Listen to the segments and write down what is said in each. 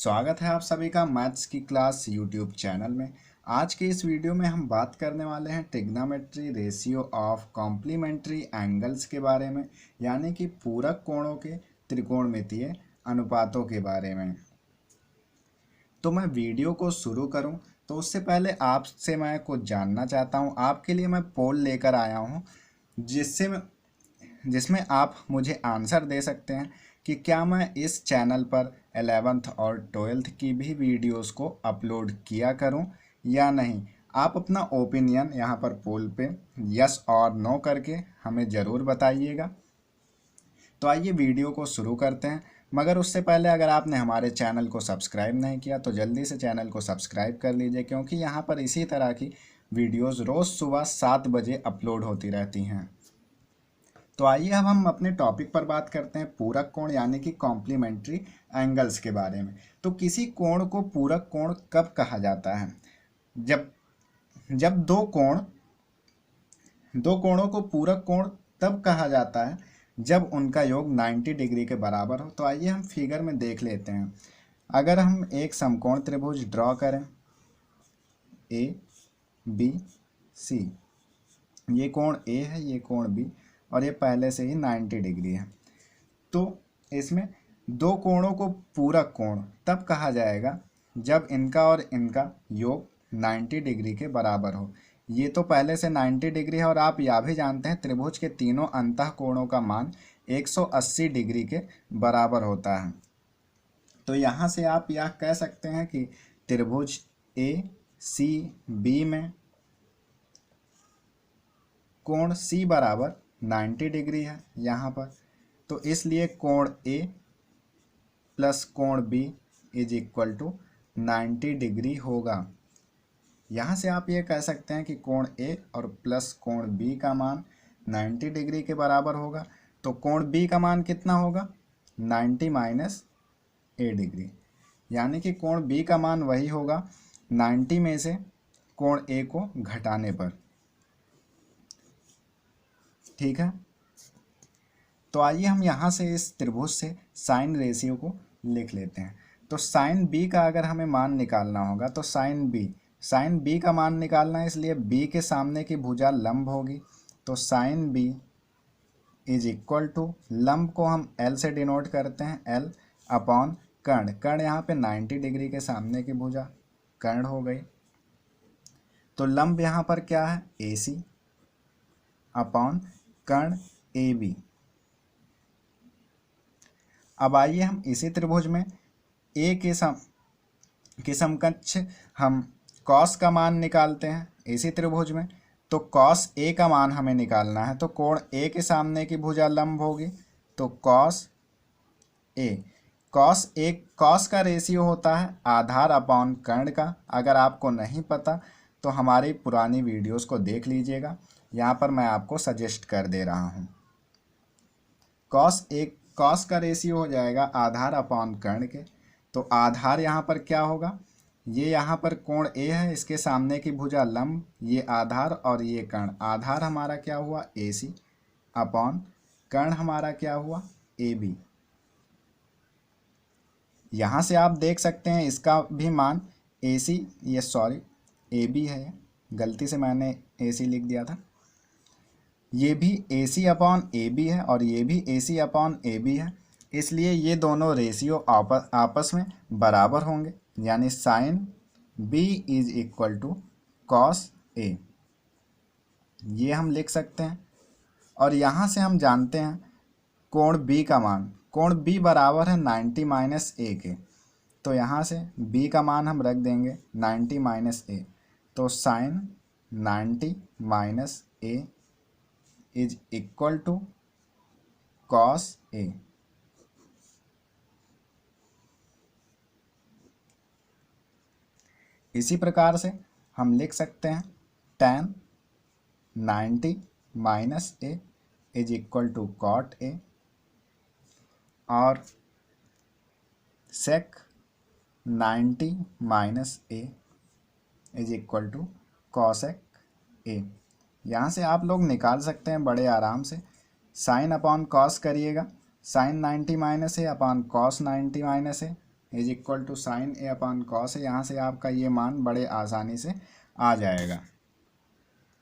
स्वागत है आप सभी का मैथ्स की क्लास यूट्यूब चैनल में। आज के इस वीडियो में हम बात करने वाले हैं trigonometry ratio of complementary angles के बारे में, यानी कि पूरक कोणों के त्रिकोणमितीय अनुपातों के बारे में। तो मैं वीडियो को शुरू करूं तो उससे पहले आपसे मैं कुछ जानना चाहता हूं। आपके लिए मैं पोल लेकर आया हूं जिसमें आप मुझे आंसर दे सकते हैं कि क्या मैं इस चैनल पर 11th और 12th की भी वीडियोस को अपलोड किया करूं या नहीं। आप अपना ओपिनियन यहाँ पर पोल पे यस और नो करके हमें ज़रूर बताइएगा। तो आइए वीडियो को शुरू करते हैं, मगर उससे पहले अगर आपने हमारे चैनल को सब्सक्राइब नहीं किया तो जल्दी से चैनल को सब्सक्राइब कर लीजिए, क्योंकि यहाँ पर इसी तरह की वीडियोस रोज़ सुबह 7 बजे अपलोड होती रहती हैं। तो आइए अब हम अपने टॉपिक पर बात करते हैं, पूरक कोण यानी कि कॉम्प्लीमेंट्री एंगल्स के बारे में। तो किसी कोण को पूरक कोण कब कहा जाता है? जब जब दो कोणों को पूरक कोण तब कहा जाता है जब उनका योग 90 डिग्री के बराबर हो। तो आइए हम फिगर में देख लेते हैं। अगर हम एक समकोण त्रिभुज ड्रॉ करें ए बी सी, ये कोण ए है, ये कोण बी, और ये पहले से ही 90 डिग्री है, तो इसमें दो कोणों को पूरक कोण तब कहा जाएगा जब इनका और इनका योग 90 डिग्री के बराबर हो। ये तो पहले से 90 डिग्री है, और आप यह भी जानते हैं त्रिभुज के तीनों अंतः कोणों का मान 180 डिग्री के बराबर होता है। तो यहाँ से आप यह कह सकते हैं कि त्रिभुज ए सी बी में कोण सी बराबर 90 डिग्री है यहाँ पर। तो इसलिए कोण ए प्लस कोण B is equal to 90 degree होगा। यहाँ से आप ये कह सकते हैं कि कोण ए और प्लस कोण बी का मान 90 डिग्री के बराबर होगा। तो कोण बी का मान कितना होगा? 90 माइनस ए डिग्री, यानी कि कोण बी का मान वही होगा 90 में से कोण ए को घटाने पर। ठीक है, तो आइए हम यहाँ से इस त्रिभुज से साइन रेशियो को लिख लेते हैं। तो साइन बी का अगर हमें मान निकालना होगा तो साइन बी का मान निकालना है, इसलिए बी के सामने की भुजा लंब होगी। तो sine B is equal to, लंब को हम एल से डिनोट करते हैं, एल अपॉन कर्ण यहाँ पे 90 डिग्री के सामने की भुजा कर्ण हो गई। तो लंब यहाँ पर क्या है? ए सी अपॉन कर्ण ए बी। अब आइए हम इसी त्रिभुज में ए के समकक्ष हम कॉस का मान निकालते हैं इसी त्रिभुज में। तो कॉस ए का मान हमें निकालना है, तो कोण ए के सामने की भुजा लंब होगी। तो कॉस ए, कॉस का रेशियो होता है आधार अपॉन कर्ण का। अगर आपको नहीं पता तो हमारी पुरानी वीडियोस को देख लीजिएगा, यहाँ पर मैं आपको सजेस्ट कर दे रहा हूँ। कॉस का रेशियो हो जाएगा आधार अपॉन कर्ण के। तो आधार यहाँ पर क्या होगा? ये यहाँ पर कोण ए है, इसके सामने की भुजा लंब, ये आधार और ये कर्ण। आधार हमारा क्या हुआ? ए सी अपॉन कर्ण हमारा क्या हुआ? A B. यहाँ से आप देख सकते हैं इसका भी मान ए सी, ये सॉरी ए बी है, गलती से मैंने ए सी लिख दिया था। ये भी ए सी अपॉन ए बी है और ये भी ए सी अपॉन ए बी है, इसलिए ये दोनों रेशियो आपस में बराबर होंगे, यानी sine B is equal to cos A, ये हम लिख सकते हैं। और यहाँ से हम जानते हैं कोण बी का मान, कोण बी बराबर है 90 माइनस ए के। तो यहाँ से बी का मान हम रख देंगे 90 माइनस ए। तो sine 90 minus A is equal to cos A. इसी प्रकार से हम लिख सकते हैं tan 90 minus A is equal to cot A, और sec 90 minus A is equal to cosec A. यहाँ से आप लोग निकाल सकते हैं बड़े आराम से। साइन अपॉन कॉस करिएगा, sine 90 minus A upon cos 90 minus A, is equal to sine A upon cos है। यहाँ से आपका ये मान बड़े आसानी से आ जाएगा।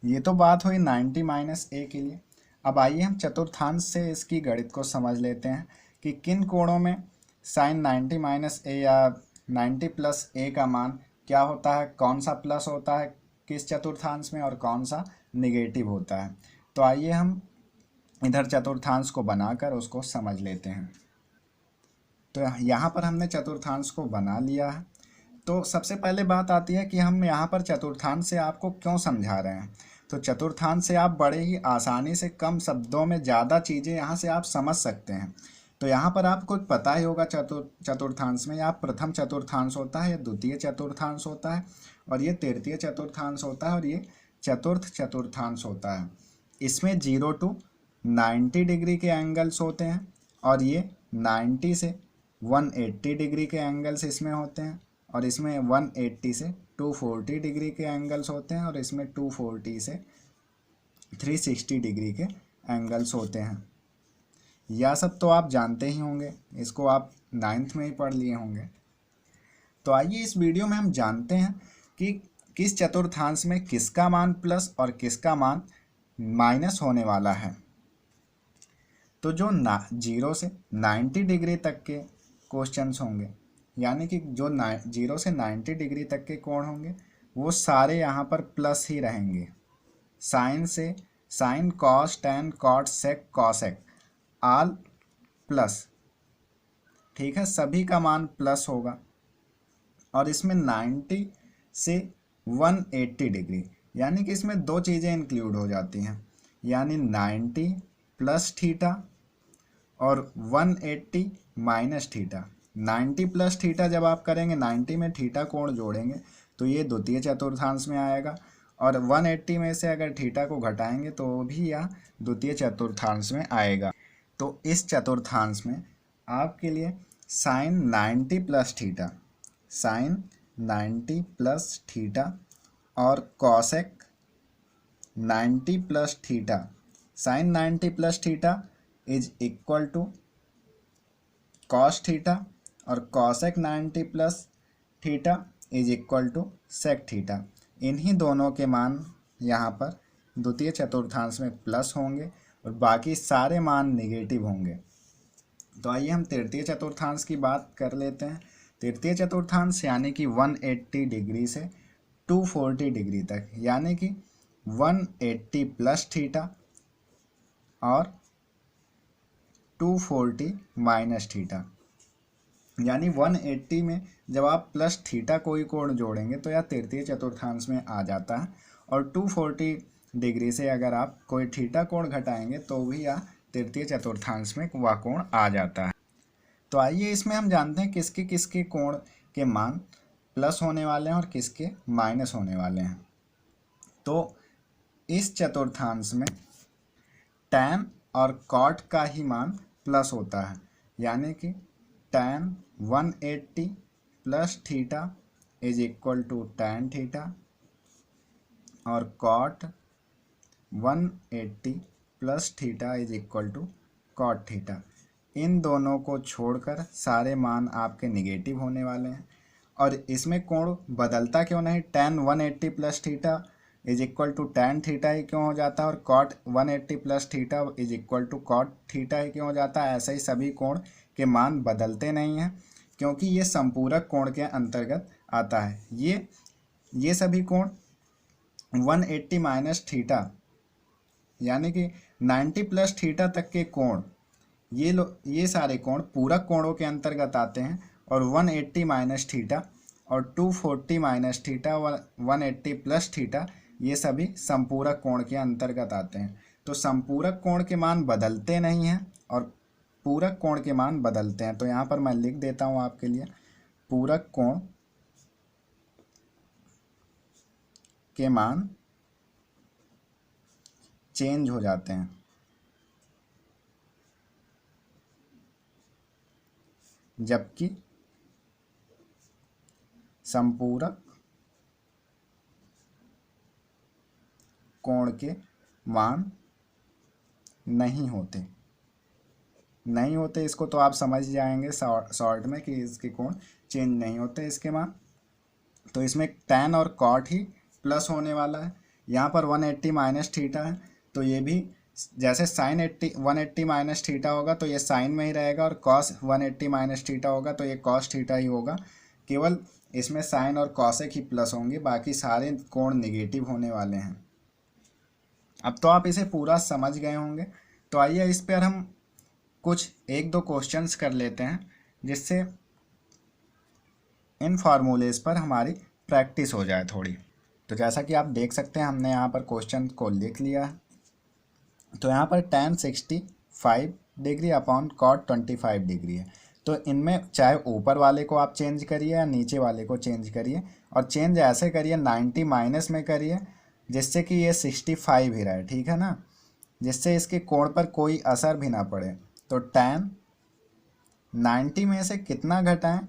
ये तो बात हुई 90 माइनस ए के लिए। अब आइए हम चतुर्थांश से इसकी गणित को समझ लेते हैं कि किन कोणों में साइन 90 माइनस ए या 90 प्लस ए का मान क्या होता है, कौन सा प्लस होता है किस चतुर्थांश में और कौन सा निगेटिव होता है। तो आइए हम इधर चतुर्थांश को बनाकर उसको समझ लेते हैं। तो यहाँ पर हमने चतुर्थांश को बना लिया है। तो सबसे पहले बात आती है कि हम यहाँ पर चतुर्थांश से आपको क्यों समझा रहे हैं। तो चतुर्थांश से आप बड़े ही आसानी से कम शब्दों में ज़्यादा चीज़ें यहाँ से आप समझ सकते हैं। तो यहाँ पर आपको पता ही होगा चतुर्थांश में या प्रथम चतुर्थांश होता है, या द्वितीय चतुर्थांश होता है, और ये तृतीय चतुर्थांश होता है, और ये चतुर्थ चतुर्थांश होता है। इसमें 0 to 90 डिग्री के एंगल्स होते हैं, और ये 90 से 180 डिग्री के एंगल्स इसमें होते हैं, और इसमें 180 से 240 डिग्री के एंगल्स होते हैं, और इसमें 240 से 360 डिग्री के एंगल्स होते हैं। यह सब तो आप जानते ही होंगे, इसको आप 9th में ही पढ़ लिए होंगे। तो आइए इस वीडियो में हम जानते हैं कि किस चतुर्थांश में किसका मान प्लस और किसका मान माइनस होने वाला है। तो जो 0 से 90 डिग्री तक के क्वेश्चंस होंगे, यानी कि जो 0 से 90 डिग्री तक के कोण होंगे वो सारे यहाँ पर प्लस ही रहेंगे। साइन से साइन, कॉस, टेन, कॉट, सेक, कॉसेक आल प्लस, ठीक है, सभी का मान प्लस होगा। और इसमें 90 से 180 डिग्री, यानी कि इसमें दो चीज़ें इंक्लूड हो जाती हैं, यानी 90 प्लस थीटा और 180 माइनस थीटा। 90 प्लस थीटा जब आप करेंगे, 90 में थीटा कोण जोड़ेंगे तो ये द्वितीय चतुर्थांश में आएगा, और 180 में से अगर थीटा को घटाएंगे तो भी यह द्वितीय चतुर्थांश में आएगा। तो इस चतुर्थांश में आपके लिए sine 90 plus theta, sine 90 plus theta और cosec 90 plus theta, sine 90 plus theta is equal to cos theta, और cosec 90 plus theta is equal to sec theta. इन्हीं दोनों के मान यहाँ पर द्वितीय चतुर्थांश में प्लस होंगे और बाकी सारे मान निगेटिव होंगे। तो आइए हम तृतीय चतुर्थांश की बात कर लेते हैं। तृतीय चतुर्थांश यानी कि 180 डिग्री से 240 डिग्री तक, यानी कि 180 प्लस थीटा और 240 माइनस थीटा, यानी 180 में जब आप प्लस थीटा कोई कोण जोड़ेंगे तो यह तृतीय चतुर्थांश में आ जाता है, और 240 डिग्री से अगर आप कोई थीटा कोण घटाएंगे तो भी यह तृतीय चतुर्थांश में वह कोण आ जाता है। तो आइए इसमें हम जानते हैं किसके किसके कोण के मान प्लस होने वाले हैं और किसके माइनस होने वाले हैं। तो इस चतुर्थांश में टैन और कॉट का ही मान प्लस होता है, यानी कि tan 180 plus theta is equal to tan theta, और cot 180 plus theta is equal to cot theta. इन दोनों को छोड़कर सारे मान आपके निगेटिव होने वाले हैं। और इसमें कोण बदलता क्यों नहीं, tan 180 plus theta is equal to tan theta ही क्यों हो जाता है, और cot 180 plus theta is equal to cot theta ही क्यों हो जाता है। ऐसे ही सभी कोण के मान बदलते नहीं हैं, क्योंकि ये संपूरक कोण के अंतर्गत आता है। ये सभी कोण 180 माइनस थीटा, यानी कि 90 प्लस थीटा तक के कोण, ये सारे कोण पूरक कोणों के अंतर्गत आते हैं, और 180 माइनस थीटा और 240 माइनस थीटा और 180 प्लस थीटा ये सभी संपूरक कोण के अंतर्गत आते हैं। तो संपूरक कोण के मान बदलते नहीं हैं और पूरक कोण के मान बदलते हैं। तो यहाँ पर मैं लिख देता हूँ आपके लिए, पूरक कोण के मान चेंज हो जाते हैं, जबकि संपूरक कोण के मान नहीं होते, नहीं होते इसको तो आप समझ जाएंगे शॉर्ट में कि इसके कोण चेंज नहीं होते इसके मान। तो इसमें tan और cot ही प्लस होने वाला है। यहाँ पर 180 माइनस थीटा है तो ये भी जैसे साइन 180 माइनस थीटा होगा तो ये साइन में ही रहेगा, और कॉस 180 माइनस थीटा होगा तो ये कॉस थीटा ही होगा। केवल इसमें साइन और कॉसेक ही प्लस होंगे, बाकी सारे कोण निगेटिव होने वाले हैं। अब तो आप इसे पूरा समझ गए होंगे। तो आइए इस पर हम कुछ एक दो क्वेश्चंस कर लेते हैं जिससे इन फार्मूलेस पर हमारी प्रैक्टिस हो जाए थोड़ी। तो जैसा कि आप देख सकते हैं हमने यहाँ पर क्वेश्चन को लिख लिया है। तो यहाँ पर tan 65 degree upon cot 25 degree है। तो इनमें चाहे ऊपर वाले को आप चेंज करिए या नीचे वाले को चेंज करिए, और चेंज ऐसे करिए 90 माइनस में करिए जिससे कि ये 65 ही रहे, ठीक है ना, जिससे इसके कोण पर कोई असर भी ना पड़े। तो tan 90 में से कितना घटाएं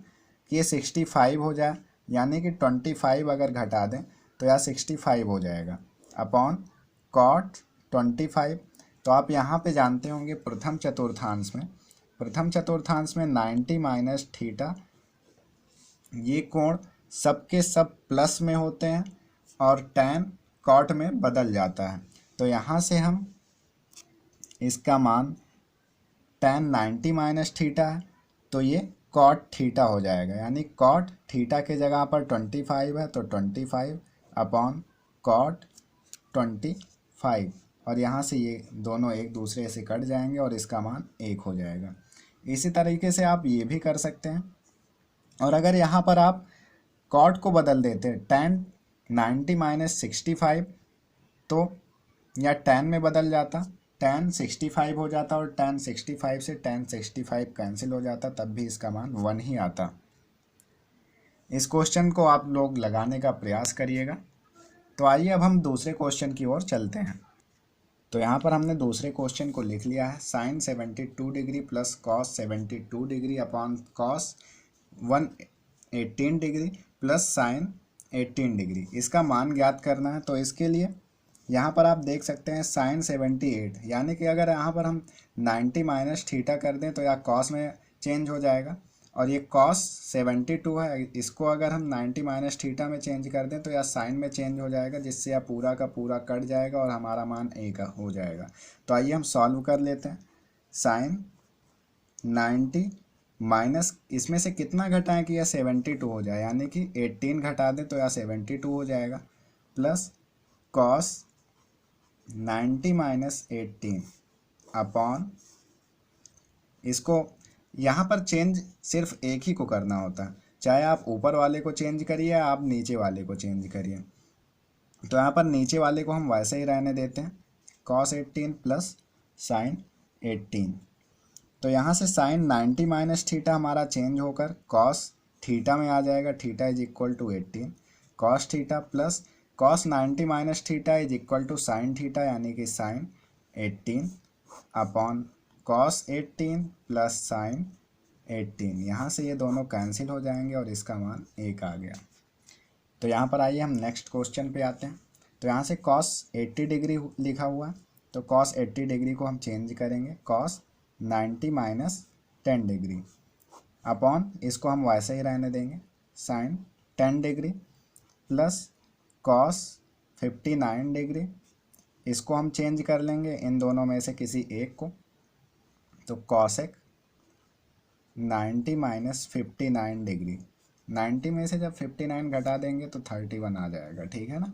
कि ये 65 हो जाए, यानी कि 25 अगर घटा दें तो यह 65 हो जाएगा अपॉन cot 25। तो आप यहाँ पे जानते होंगे प्रथम चतुर्थांश में 90 माइनस थीटा, ये कोण सबके सब प्लस में होते हैं और tan cot में बदल जाता है। तो यहाँ से हम इसका मान tan 90 माइनस थीटा है तो ये cot थीटा हो जाएगा, यानी cot थीटा के जगह पर 25 है तो 25 अपॉन cot 25, और यहाँ से ये दोनों एक दूसरे से कट जाएंगे और इसका मान 1 हो जाएगा। इसी तरीके से आप ये भी कर सकते हैं। और अगर यहाँ पर आप cot को बदल देते tan 90 माइनस 65 तो या tan में बदल जाता, tan 65 हो जाता, और tan 65 से tan 65 कैंसिल हो जाता, तब भी इसका मान 1 ही आता। इस क्वेश्चन को आप लोग लगाने का प्रयास करिएगा। तो आइए अब हम दूसरे क्वेश्चन की ओर चलते हैं। तो यहाँ पर हमने दूसरे क्वेश्चन को लिख लिया है, sine 72 degree plus cos 72 degree upon cos 118 degree plus sine 18 degree, इसका मान ज्ञात करना है। तो इसके लिए यहाँ पर आप देख सकते हैं साइन 78, यानी कि अगर यहाँ पर हम 90 माइनस थीटा कर दें तो यह कॉस में चेंज हो जाएगा, और ये कॉस 72 है, इसको अगर हम 90 माइनस थीटा में चेंज कर दें तो यह साइन में चेंज हो जाएगा, जिससे यह पूरा का पूरा कट जाएगा और हमारा मान 1 हो जाएगा। तो आइए हम सॉल्व कर लेते हैं। साइन 90 माइनस इसमें से कितना घटाएं कि यह 72 हो जाए, यानी कि 18 घटा दें तो यह 72 हो जाएगा, प्लस कॉस 90 माइनस 18 अपॉन, इसको यहाँ पर चेंज सिर्फ एक ही को करना होता है, चाहे आप ऊपर वाले को चेंज करिए या आप नीचे वाले को चेंज करिए। तो यहाँ पर नीचे वाले को हम वैसे ही रहने देते हैं, cos 18 प्लस साइन 18। तो यहाँ से साइन 90 माइनस थीटा हमारा चेंज होकर cos थीटा में आ जाएगा, theta is equal to 18, cos theta plus cos 90 minus theta is equal to sine theta, यानी कि sine 18 upon cos 18 plus sine 18। यहाँ से ये दोनों कैंसिल हो जाएंगे और इसका मान 1 आ गया। तो यहाँ पर आइए हम नेक्स्ट क्वेश्चन पे आते हैं। तो यहाँ से cos 80 डिग्री लिखा हुआ है, तो cos 80 डिग्री को हम चेंज करेंगे cos 90 माइनस 10 डिग्री अपॉन, इसको हम वैसे ही रहने देंगे, sine 10 degree plus cos 59 degree, इसको हम चेंज कर लेंगे इन दोनों में से किसी एक को, तो कॉसेक 90 माइनस 59 डिग्री, 90 में से जब 59 घटा देंगे तो 31 आ जाएगा, ठीक है ना।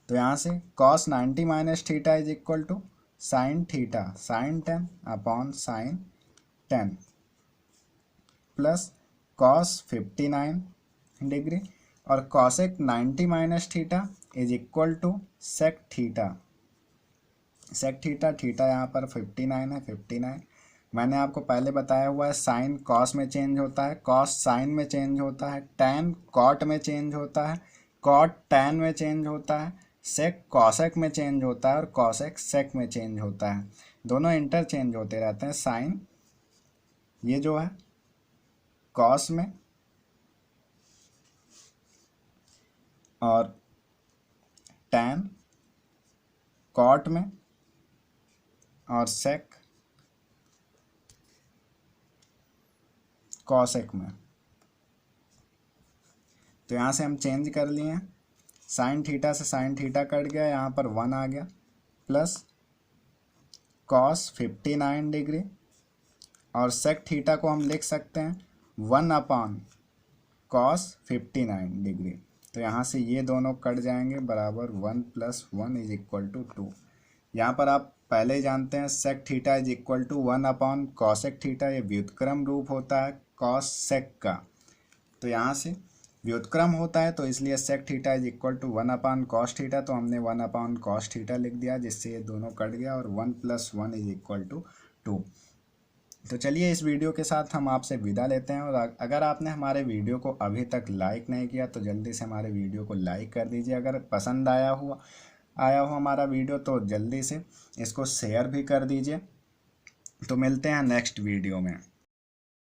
तो यहाँ से cos 90 minus theta is equal to sine theta sine 10 upon sine 10 plus cos 59 degree, और cosec 90 minus theta is equal to sec theta, sec theta, theta यहाँ पर 59 है, 59 मैंने आपको पहले बताया हुआ है, साइन कॉस में चेंज होता है, कॉस साइन में चेंज होता है, टैन कॉट में चेंज होता है, कॉट टैन में चेंज होता है, सेक कॉसेक में चेंज होता है, और कॉसेक सेक में चेंज होता है, दोनों इंटरचेंज होते रहते हैं। साइन ये जो है कॉस में और टैन कॉट में और सेक कॉसेक में। तो यहाँ से हम चेंज कर लिए, साइन थीटा से साइन थीटा कट गया, यहाँ पर 1 आ गया, प्लस कॉस 59 डिग्री, और सेक थीटा को हम लिख सकते हैं 1 अपॉन कॉस 59 डिग्री। तो यहाँ से ये दोनों कट जाएंगे, बराबर 1 + 1 इज इक्वल टू 2। यहाँ पर आप पहले ही जानते हैं sec theta is equal to 1 upon cosec theta, ये व्युत्क्रम रूप होता है कॉस सेक का। तो यहाँ से व्युत्क्रम होता है, तो इसलिए sec theta is equal to 1 upon cos theta, तो हमने 1 अपॉन कॉस थीटा लिख दिया, जिससे ये दोनों कट गया, और 1 + 1 इज इक्वल टू 2। तो चलिए इस वीडियो के साथ हम आपसे विदा लेते हैं, और अगर आपने हमारे वीडियो को अभी तक लाइक नहीं किया तो जल्दी से हमारे वीडियो को लाइक कर दीजिए। अगर पसंद आया हो हमारा वीडियो तो जल्दी से इसको शेयर भी कर दीजिए। तो मिलते हैं नेक्स्ट वीडियो में।